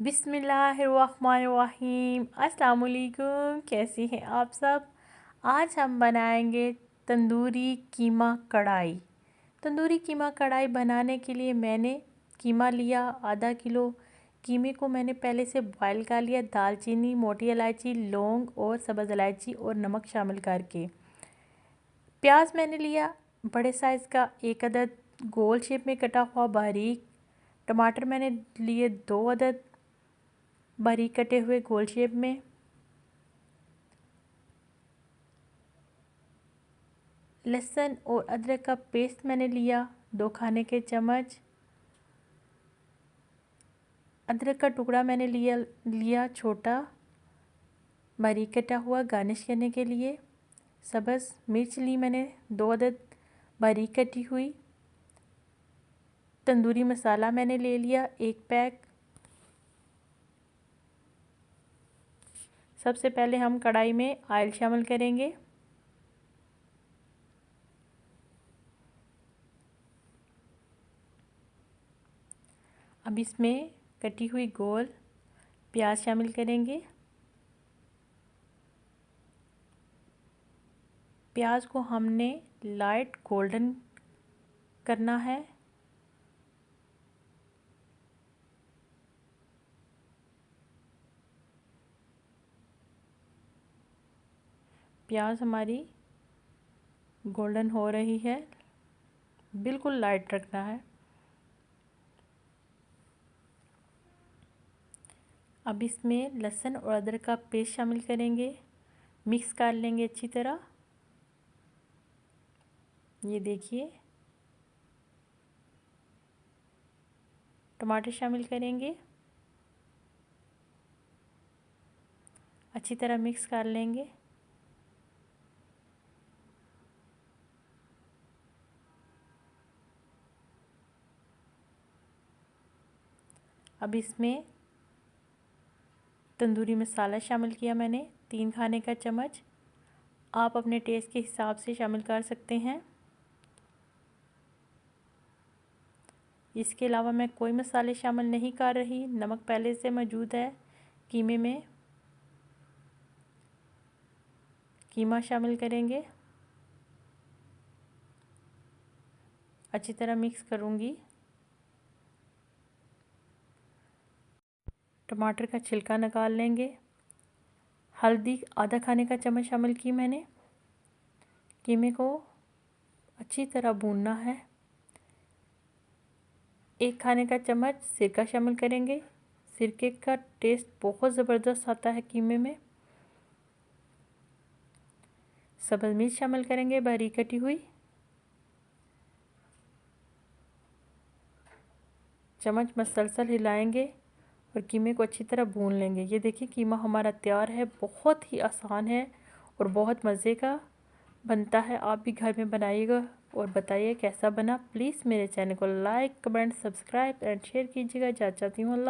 बिस्मिल्लाहिर्रहमानिर्रहीम। अस्सलाम वालेकुम। कैसी हैं आप सब। आज हम बनाएंगे तंदूरी कीमा कढ़ाई। तंदूरी कीमा कढ़ाई बनाने के लिए मैंने कीमा लिया आधा किलो। कीमे को मैंने पहले से बॉयल कर लिया, दालचीनी, मोटी इलायची, लौंग और सब्ज़ इलायची और नमक शामिल करके। प्याज मैंने लिया बड़े साइज़ का, एक अदद गोल शेप में कटा हुआ बारीक। टमाटर मैंने लिए 2 अदद बारीक कटे हुए गोल शेप में। लहसुन और अदरक का पेस्ट मैंने लिया 2 खाने के चम्मच। अदरक का टुकड़ा मैंने लिया छोटा बारीक कटा हुआ गार्निश करने के लिए। सब्ज़ मिर्च ली मैंने 2 अदद बारीक कटी हुई। तंदूरी मसाला मैंने ले लिया 1 पैक। सबसे पहले हम कढ़ाई में ऑयल शामिल करेंगे। अब इसमें कटी हुई गोल प्याज शामिल करेंगे। प्याज को हमने लाइट गोल्डन करना है। प्याज हमारी गोल्डन हो रही है, बिल्कुल लाइट रखना है। अब इसमें लहसुन और अदरक का पेस्ट शामिल करेंगे, मिक्स कर लेंगे अच्छी तरह। ये देखिए, टमाटर शामिल करेंगे, अच्छी तरह मिक्स कर लेंगे। अब इसमें तंदूरी मसाला शामिल किया मैंने 3 खाने का चम्मच। आप अपने टेस्ट के हिसाब से शामिल कर सकते हैं। इसके अलावा मैं कोई मसाले शामिल नहीं कर रही, नमक पहले से मौजूद है कीमे में। कीमा शामिल करेंगे, अच्छी तरह मिक्स करूँगी। टमाटर का छिलका निकाल लेंगे। हल्दी आधा खाने का चम्मच शामिल की मैंने। कीमे को अच्छी तरह भूनना है। 1 खाने का चम्मच सिरका शामिल करेंगे। सिरके का टेस्ट बहुत ज़बरदस्त आता है कीमे में। सब्ज़ मिर्च शामिल करेंगे बारीक कटी हुई। चम्मच मसलसल हिलाएंगे और कीमे को अच्छी तरह भून लेंगे। ये देखिए कीमा हमारा तैयार है। बहुत ही आसान है और बहुत मज़े का बनता है। आप भी घर में बनाइएगा और बताइए कैसा बना। प्लीज़ मेरे चैनल को like, comment, subscribe and share कीजिएगा। चाहती हूँ अल्लाह।